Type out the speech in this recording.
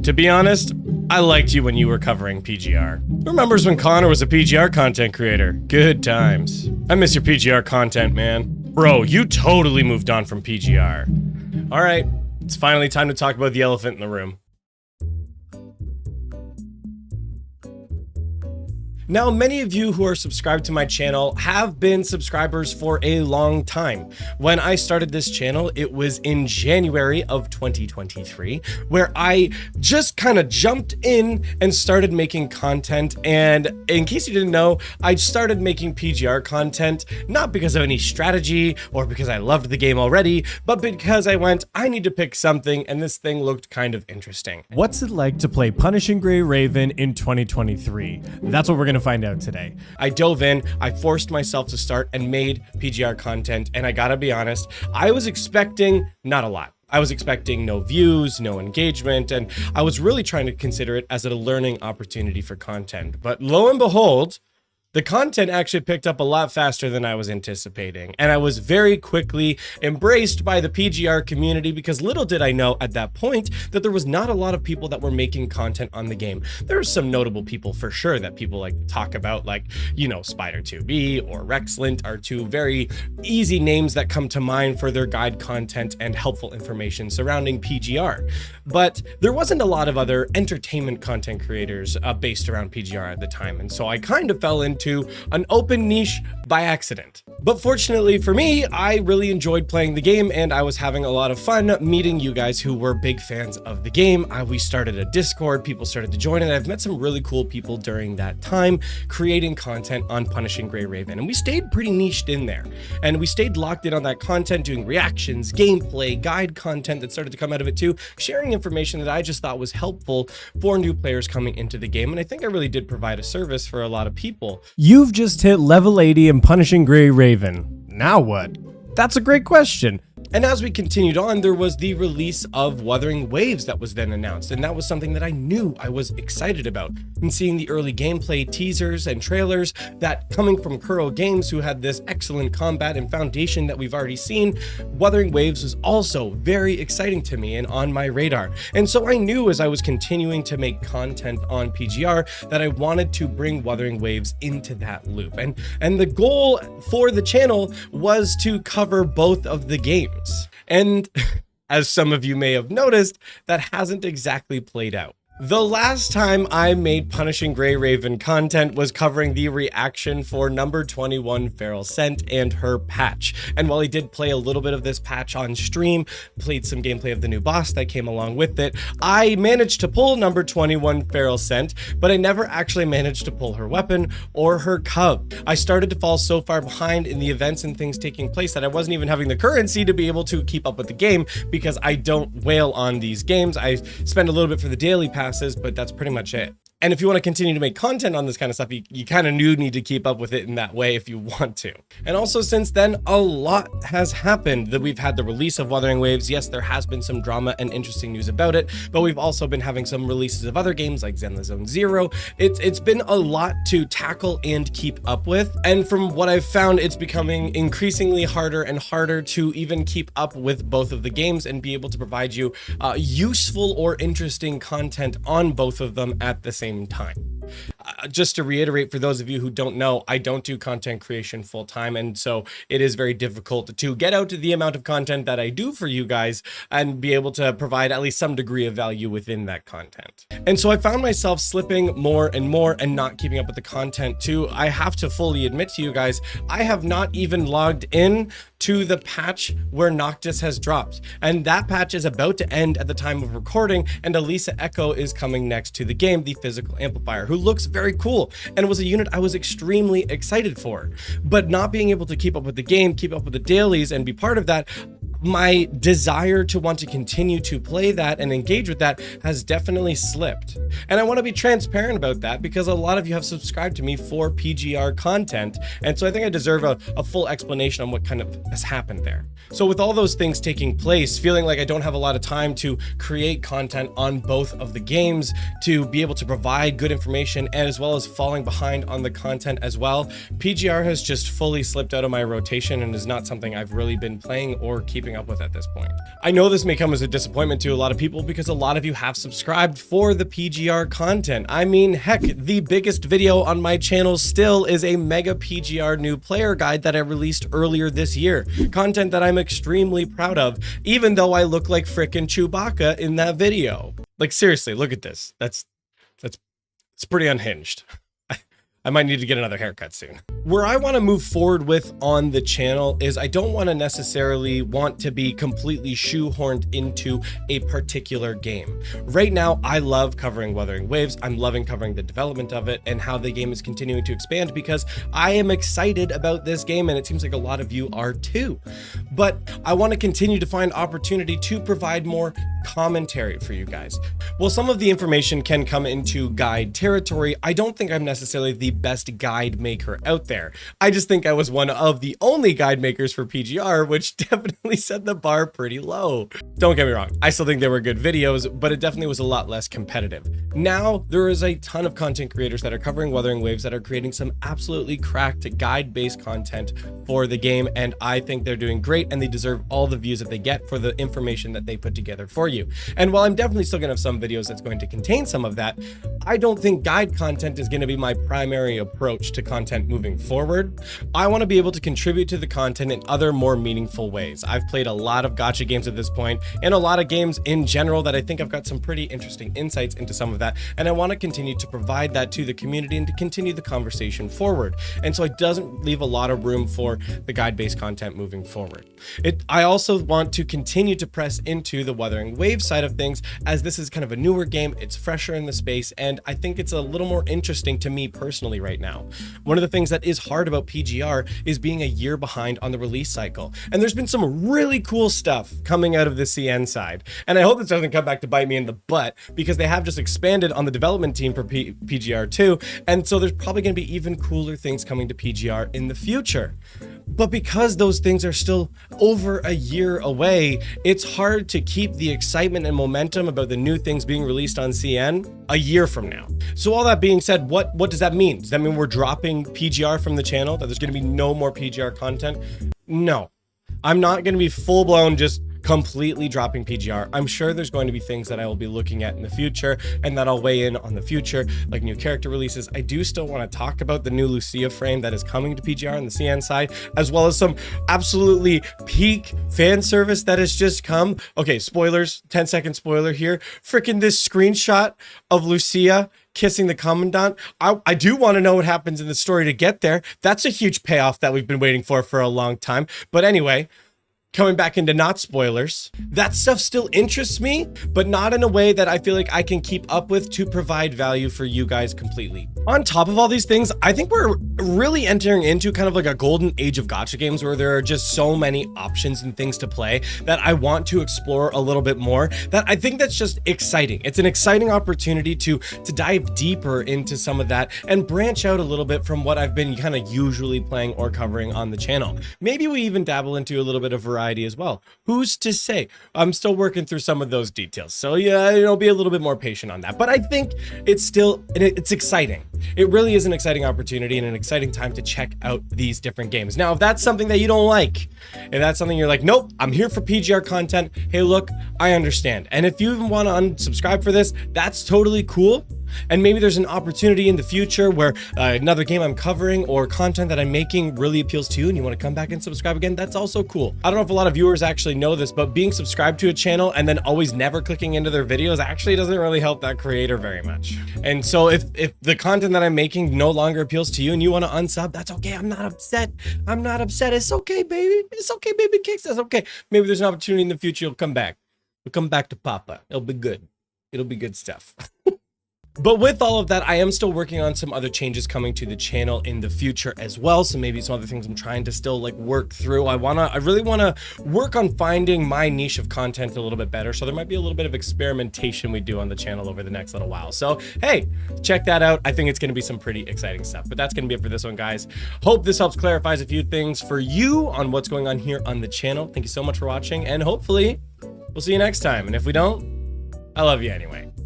To be honest, I liked you when you were covering PGR. Remembers when Connor was a PGR content creator? Good times. I miss your PGR content, man. Bro, you totally moved on from PGR. All right, it's finally time to talk about the elephant in the room. Now, many of you who are subscribed to my channel have been subscribers for a long time. When I started this channel, it was in January of 2023, where I just kind of jumped in and started making content. And in case you didn't know, I started making PGR content, not because of any strategy or because I loved the game already, but because I went, I need to pick something, and this thing looked kind of interesting. What's it like to play Punishing Gray Raven in 2023? That's what we're going to find out today. I dove in, I forced myself to start and made PGR content, and I gotta be honest, I was expecting not a lot. I was expecting no views, no engagement, and I was really trying to consider it as a learning opportunity for content. But lo and behold, the content actually picked up a lot faster than I was anticipating, and I was very quickly embraced by the PGR community because little did I know at that point that there was not a lot of people that were making content on the game. There are some notable people for sure that people like to talk about, like, you know, Spider2B or Rexlint are two very easy names that come to mind for their guide content and helpful information surrounding PGR. But there wasn't a lot of other entertainment content creators based around PGR at the time, and so I kind of fell into an open niche by accident. But fortunately for me, I really enjoyed playing the game, and I was having a lot of fun meeting you guys who were big fans of the game. We started a Discord, people started to join, and I've met some really cool people during that time creating content on Punishing Gray Raven, and we stayed pretty niched in there, and we stayed locked in on that content, doing reactions, gameplay, guide content that started to come out of it too, sharing information that I just thought was helpful for new players coming into the game, and I think I really did provide a service for a lot of people. You've just hit level 80 in Punishing Gray Raven. Now what? That's a great question. And as we continued on, there was the release of Wuthering Waves that was then announced, and that was something that I knew I was excited about. And seeing the early gameplay teasers and trailers that coming from Kuro Games, who had this excellent combat and foundation that we've already seen, Wuthering Waves was also very exciting to me and on my radar. And so I knew as I was continuing to make content on PGR that I wanted to bring Wuthering Waves into that loop. And the goal for the channel was to cover both of the games. And as some of you may have noticed, that hasn't exactly played out. The last time I made Punishing Gray Raven content was covering the reaction for number 21 Feral Scent and her patch. And while I did play a little bit of this patch on stream, played some gameplay of the new boss that came along with it, I managed to pull number 21 Feral Scent, but I never actually managed to pull her weapon or her cub. I started to fall so far behind in the events and things taking place that I wasn't even having the currency to be able to keep up with the game because I don't whale on these games. I spend a little bit for the daily passes, but that's pretty much it. And if you want to continue to make content on this kind of stuff, you kind of do need to keep up with it in that way if you want to. And also since then, a lot has happened. That we've had the release of Wuthering Waves. Yes, there has been some drama and interesting news about it, but we've also been having some releases of other games like Zenless Zone Zero. It's been a lot to tackle and keep up with. And from what I've found, it's becoming increasingly harder and harder to even keep up with both of the games and be able to provide you useful or interesting content on both of them at the same time. Just to reiterate, for those of you who don't know, I don't do content creation full time, and so it is very difficult to get out the amount of content that I do for you guys and be able to provide at least some degree of value within that content. And so I found myself slipping more and more and not keeping up with the content too. I have to fully admit to you guys, I have not even logged in to the patch where Noctis has dropped, and that patch is about to end at the time of recording, and Elisa Echo is coming next to the game, the physical amplifier, who looks very cool and was a unit I was extremely excited for. But not being able to keep up with the game, keep up with the dailies and be part of that, my desire to want to continue to play that and engage with that has definitely slipped. And I want to be transparent about that because a lot of you have subscribed to me for PGR content, and so I think I deserve a full explanation on what kind of has happened there. So with all those things taking place, feeling like I don't have a lot of time to create content on both of the games, to be able to provide good information, and as well as falling behind on the content as well, PGR has just fully slipped out of my rotation and is not something I've really been playing or keeping keeping up with at this point. I know this may come as a disappointment to a lot of people because a lot of you have subscribed for the PGR content. I mean, heck, the biggest video on my channel still is a mega PGR new player guide that I released earlier this year. Content that I'm extremely proud of, even though I look like frickin' Chewbacca in that video. Like, seriously, look at this. It's pretty unhinged. I might need to get another haircut soon. Where I want to move forward with on the channel is I don't want to necessarily want to be completely shoehorned into a particular game. Right now, I love covering Wuthering Waves. I'm loving covering the development of it and how the game is continuing to expand because I am excited about this game and it seems like a lot of you are too. But I want to continue to find opportunity to provide more commentary for you guys. While some of the information can come into guide territory, I don't think I'm necessarily the best guide maker out there. I just think I was one of the only guide makers for PGR, which definitely set the bar pretty low. Don't get me wrong, I still think they were good videos, but it definitely was a lot less competitive. Now, there is a ton of content creators that are covering Wuthering Waves that are creating some absolutely cracked guide-based content for the game, and I think they're doing great and they deserve all the views that they get for the information that they put together for you. And while I'm definitely still gonna have some videos that's going to contain some of that, I don't think guide content is gonna be my primary approach to content moving forward. I want to be able to contribute to the content in other more meaningful ways. I've played a lot of gacha games at this point and a lot of games in general that I think I've got some pretty interesting insights into some of that, and I want to continue to provide that to the community and to continue the conversation forward. And so it doesn't leave a lot of room for the guide-based content moving forward. I also want to continue to press into the Wuthering Waves side of things, as this is kind of a newer game, it's fresher in the space, and I think it's a little more interesting to me personally right now. One of the things that is hard about PGR is being a year behind on the release cycle. And there's been some really cool stuff coming out of the CN side. And I hope this doesn't come back to bite me in the butt because they have just expanded on the development team for PGR 2. And so there's probably going to be even cooler things coming to PGR in the future. But because those things are still over a year away, it's hard to keep the excitement and momentum about the new things being released on CN a year from now. So all that being said, what does that mean? Does that mean we're dropping PGR from the channel? That there's going to be no more PGR content? No, I'm not going to be full blown just completely dropping PGR. I'm sure there's going to be things that I will be looking at in the future and that I'll weigh in on the future, like new character releases. I do still want to talk about the new Lucia frame that is coming to PGR on the CN side, as well as some absolutely peak fan service that has just come. Okay, spoilers, 10-second spoiler here. Freaking this screenshot of Lucia kissing the commandant. I do want to know what happens in the story to get there. That's a huge payoff that we've been waiting for a long time. But anyway, coming back into not spoilers, that stuff still interests me, but not in a way that I feel like I can keep up with to provide value for you guys completely. On top of all these things, I think we're really entering into kind of like a golden age of gacha games where there are just so many options and things to play that I want to explore a little bit more, that I think that's just exciting. It's an exciting opportunity to dive deeper into some of that and branch out a little bit from what I've been kind of usually playing or covering on the channel. Maybe we even dabble into a little bit of variety as well. Who's to say? I'm still working through some of those details. So yeah, be a little bit more patient on that. But I think it's exciting. It really is an exciting opportunity and an exciting time to check out these different games. Now, if that's something that you don't like, if that's something you're like, nope, I'm here for PGR content, hey, look, I understand. And if you even want to unsubscribe for this, that's totally cool. And maybe there's an opportunity in the future where another game I'm covering or content that I'm making really appeals to you and you want to come back and subscribe again, that's also cool. I don't know if a lot of viewers actually know this, but being subscribed to a channel and then always never clicking into their videos actually doesn't really help that creator very much. And so if the content that I'm making no longer appeals to you and you want to unsub, that's okay. I'm not upset. I'm not upset. It's okay, baby. It's okay, baby kicks. That's okay. Maybe there's an opportunity in the future. You'll come back. You'll come back to Papa. It'll be good. It'll be good stuff. But with all of that, I am still working on some other changes coming to the channel in the future as well. So maybe some other things I'm trying to still like work through. I really want to work on finding my niche of content a little bit better. So there might be a little bit of experimentation we do on the channel over the next little while. So hey, check that out. I think it's going to be some pretty exciting stuff. But that's going to be it for this one, guys. Hope this helps clarifies a few things for you on what's going on here on the channel. Thank you so much for watching, and hopefully we'll see you next time. And if we don't, I love you anyway.